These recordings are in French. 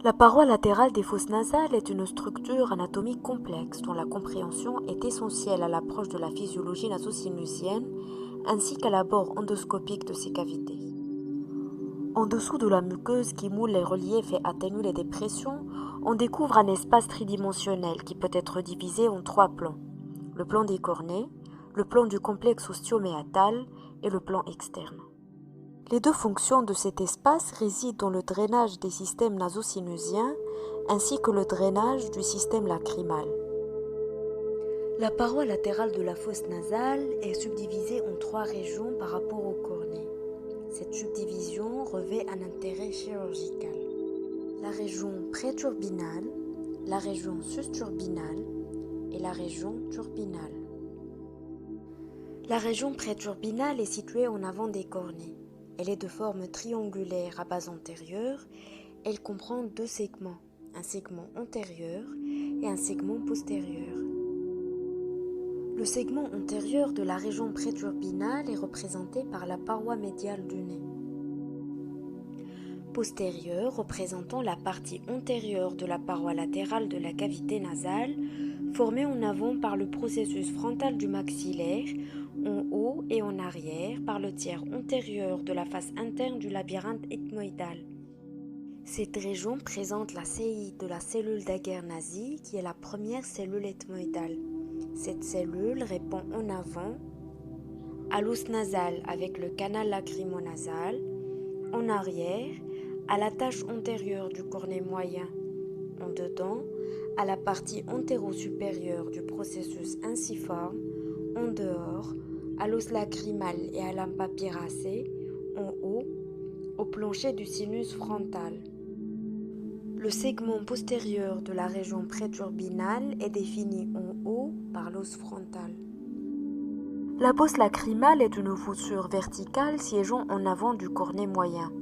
La paroi latérale des fosses nasales est une structure anatomique complexe dont la compréhension est essentielle à l'approche de la physiologie naso-sinusienne ainsi qu'à l'abord endoscopique de ces cavités. En dessous de la muqueuse qui moule les reliefs et atténue les dépressions, on découvre un espace tridimensionnel qui peut être divisé en trois plans. Le plan des cornées, le plan du complexe ostioméatal et le plan externe. Les deux fonctions de cet espace résident dans le drainage des systèmes naso-sinusiens ainsi que le drainage du système lacrymal. La paroi latérale de la fosse nasale est subdivisée en trois régions par rapport aux cornées. Cette subdivision revêt un intérêt chirurgical. La région préturbinale, la région susturbinale et la région turbinale. La région préturbinale est située en avant des cornées. Elle est de forme triangulaire à base antérieure. Elle comprend deux segments, un segment antérieur et un segment postérieur. Le segment antérieur de la région préturbinale est représenté par la paroi médiale du nez. Postérieur représentant la partie antérieure de la paroi latérale de la cavité nasale, formée en avant par le processus frontal du maxillaire, en haut et en arrière par le tiers antérieur de la face interne du labyrinthe ethmoïdal. Cette région présente la CI de la cellule d'Aguernazy qui est la première cellule ethmoïdale. Cette cellule répond en avant à l'os nasal avec le canal lacrymonasal, en arrière à la tache antérieure du cornet moyen, en dedans à la partie antéro-supérieure du processus inciforme, en dehors à l'os lacrymal et à l'âme papyracée, en haut au plancher du sinus frontal. Le segment postérieur de la région préturbinale est défini en haut par l'os frontal. La bosse lacrymale est une voussure verticale siégeant en avant du cornet moyen.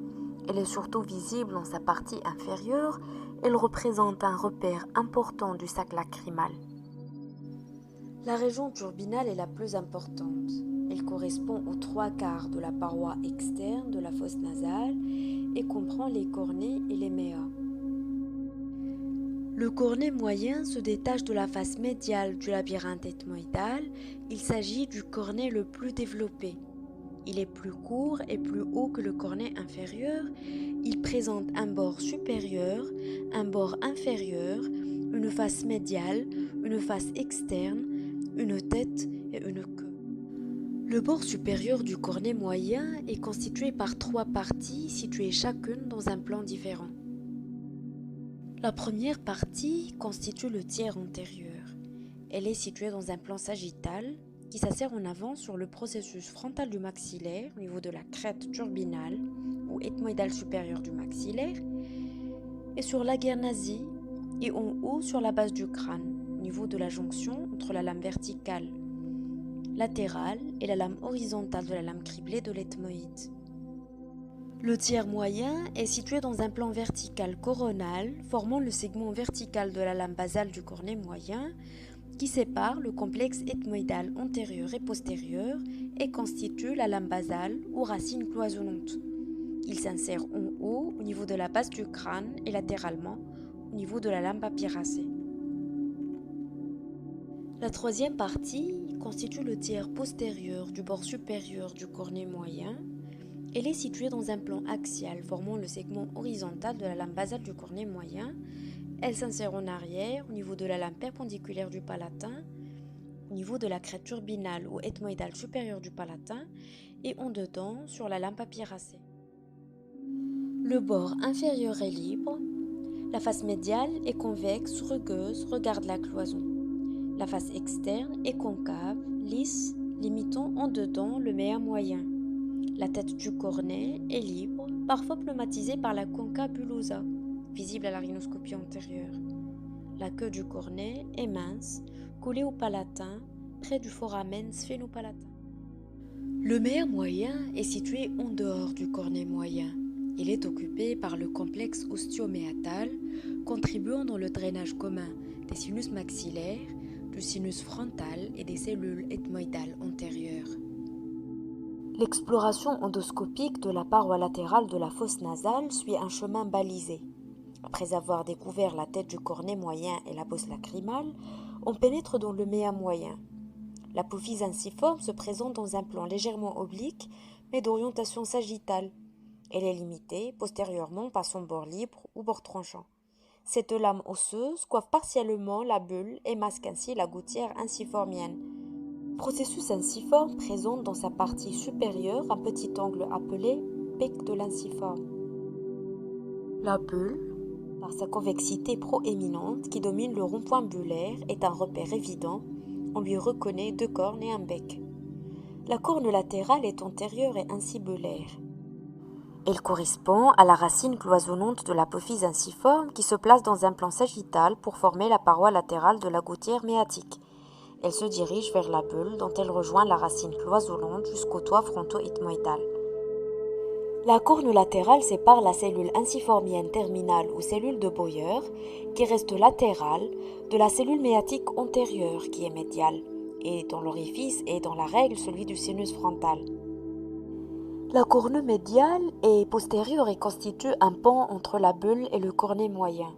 Elle est surtout visible dans sa partie inférieure. Elle représente un repère important du sac lacrymal. La région turbinale est la plus importante. Elle correspond aux 3/4 de la paroi externe de la fosse nasale et comprend les cornées et les méas. Le cornet moyen se détache de la face médiale du labyrinthe ethmoïdal. Il s'agit du cornet le plus développé. Il est plus court et plus haut que le cornet inférieur. Il présente un bord supérieur, un bord inférieur, une face médiale, une face externe, une tête et une queue. Le bord supérieur du cornet moyen est constitué par trois parties situées chacune dans un plan différent. La première partie constitue le tiers antérieur. Elle est située dans un plan sagittal qui s'assert en avant sur le processus frontal du maxillaire au niveau de la crête turbinale ou ethmoïdale supérieure du maxillaire et sur l'Aguernazy et en haut sur la base du crâne au niveau de la jonction entre la lame verticale latérale et la lame horizontale de la lame criblée de l'ethmoïde. Le tiers moyen est situé dans un plan vertical coronal formant le segment vertical de la lame basale du cornet moyen qui sépare le complexe ethmoïdal antérieur et postérieur et constitue la lame basale ou racine cloisonnante. Il s'insère en haut au niveau de la base du crâne et latéralement au niveau de la lame papyracée. La troisième partie constitue le tiers postérieur du bord supérieur du cornet moyen. Elle est située dans un plan axial formant le segment horizontal de la lame basale du cornet moyen. Elle s'insère en arrière au niveau de la lame perpendiculaire du palatin, au niveau de la crête turbinale ou ethmoïdale supérieure du palatin et en dedans sur la lame papyracée. Le bord inférieur est libre. La face médiale est convexe, rugueuse, regarde la cloison. La face externe est concave, lisse, limitant en dedans le méa moyen. La tête du cornet est libre, parfois pneumatisée par la concha bullosa, visible à la rhinoscopie antérieure. La queue du cornet est mince, collée au palatin, près du foramen sphénopalatin. Le méa moyen est situé en dehors du cornet moyen. Il est occupé par le complexe ostioméatal, contribuant dans le drainage commun des sinus maxillaires, du sinus frontal et des cellules ethmoïdales antérieures. L'exploration endoscopique de la paroi latérale de la fosse nasale suit un chemin balisé. Après avoir découvert la tête du cornet moyen et la bosse lacrymale, on pénètre dans le méa moyen. L'apophyse inciforme se présente dans un plan légèrement oblique, mais d'orientation sagittale. Elle est limitée postérieurement par son bord libre ou bord tranchant. Cette lame osseuse coiffe partiellement la bulle et masque ainsi la gouttière inciformienne. Le processus inciforme présente dans sa partie supérieure un petit angle appelé bec de l'inciforme. La bulle, par sa convexité proéminente qui domine le rond-point bullaire, est un repère évident. On lui reconnaît 2 cornes et un bec. La corne latérale est antérieure et incibulaire. Elle correspond à la racine cloisonnante de l'apophyse inciforme qui se place dans un plan sagittal pour former la paroi latérale de la gouttière méatique. Elle se dirige vers la bulle dont elle rejoint la racine cloisonnante jusqu'au toit fronto-ethmoïdal. La corne latérale sépare la cellule inciformienne terminale ou cellule de Boyer, qui reste latérale, de la cellule méatique antérieure, qui est médiale, et dont l'orifice est dans la règle celui du sinus frontal. La corne médiale est postérieure et constitue un pont entre la bulle et le cornet moyen.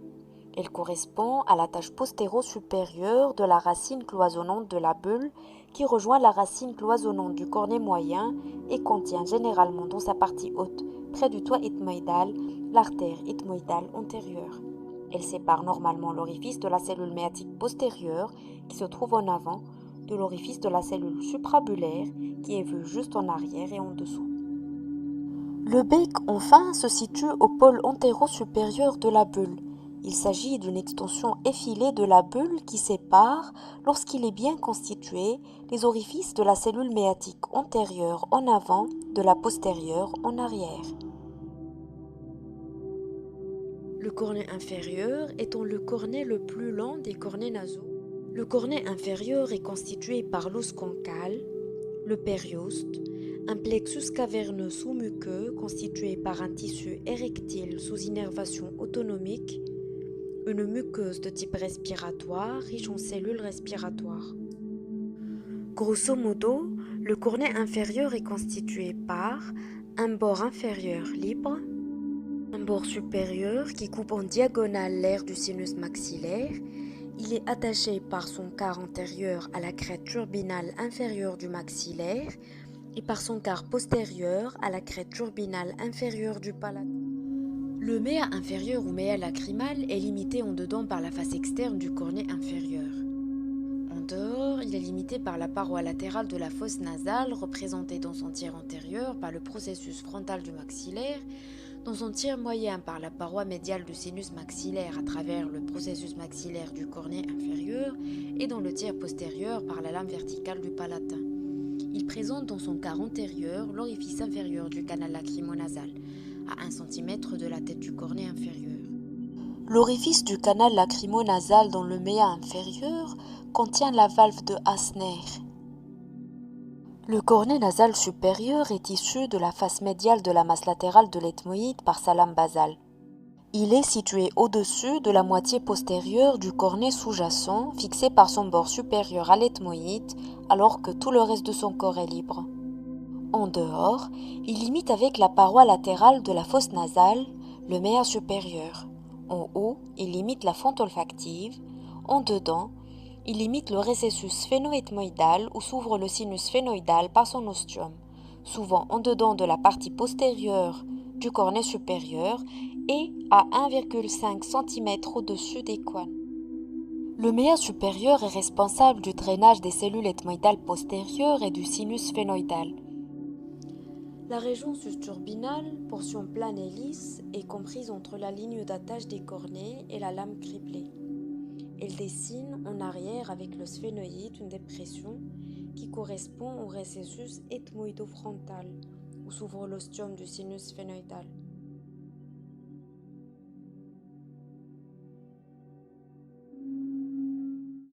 Elle correspond à l'attache postéro-supérieure de la racine cloisonnante de la bulle qui rejoint la racine cloisonnante du cornet moyen et contient généralement dans sa partie haute, près du toit ethmoïdal, l'artère ethmoïdale antérieure. Elle sépare normalement l'orifice de la cellule méatique postérieure qui se trouve en avant de l'orifice de la cellule suprabulaire qui est vue juste en arrière et en dessous. Le bec, enfin, se situe au pôle antéro-supérieur de la bulle. Il s'agit d'une extension effilée de la bulle qui sépare, lorsqu'il est bien constitué, les orifices de la cellule méatique antérieure en avant de la postérieure en arrière. Le cornet inférieur étant le cornet le plus long des cornets nasaux. Le cornet inférieur est constitué par l'os concal, le périoste, un plexus caverneux sous-muqueux constitué par un tissu érectile sous innervation autonomique, une muqueuse de type respiratoire riche en cellules respiratoires. Grosso modo, le cornet inférieur est constitué par un bord inférieur libre, un bord supérieur qui coupe en diagonale l'aire du sinus maxillaire. Il est attaché par son quart antérieur à la crête turbinale inférieure du maxillaire et par son quart postérieur à la crête turbinale inférieure du palatin. Le méa inférieur ou méa lacrymal est limité en dedans par la face externe du cornet inférieur. En dehors, il est limité par la paroi latérale de la fosse nasale, représentée dans son tiers antérieur par le processus frontal du maxillaire, dans son tiers moyen par la paroi médiale du sinus maxillaire à travers le processus maxillaire du cornet inférieur et dans le tiers postérieur par la lame verticale du palatin. Il présente dans son quart antérieur l'orifice inférieur du canal lacrymonasal, à 1 cm de la tête du cornet inférieur. L'orifice du canal lacrymonasal dans le méa inférieur contient la valve de Hasner. Le cornet nasal supérieur est issu de la face médiale de la masse latérale de l'ethmoïde par sa lame basale. Il est situé au-dessus de la moitié postérieure du cornet sous-jacent, fixé par son bord supérieur à l'ethmoïde, alors que tout le reste de son corps est libre. En dehors, il limite avec la paroi latérale de la fosse nasale, le méa supérieur. En haut, il limite la fente olfactive. En dedans, il limite le récessus sphéno-ethmoïdal où s'ouvre le sinus sphénoïdal par son ostium, souvent en dedans de la partie postérieure du cornet supérieur et à 1,5 cm au-dessus des coines. Le méa supérieur est responsable du drainage des cellules ethmoïdales postérieures et du sinus sphénoïdal. La région susturbinale, portion plane et lisse, est comprise entre la ligne d'attache des cornets et la lame criblée. Elle dessine en arrière avec le sphénoïde une dépression qui correspond au récessus ethmoïdo-frontal, où s'ouvre l'ostium du sinus sphénoïdal.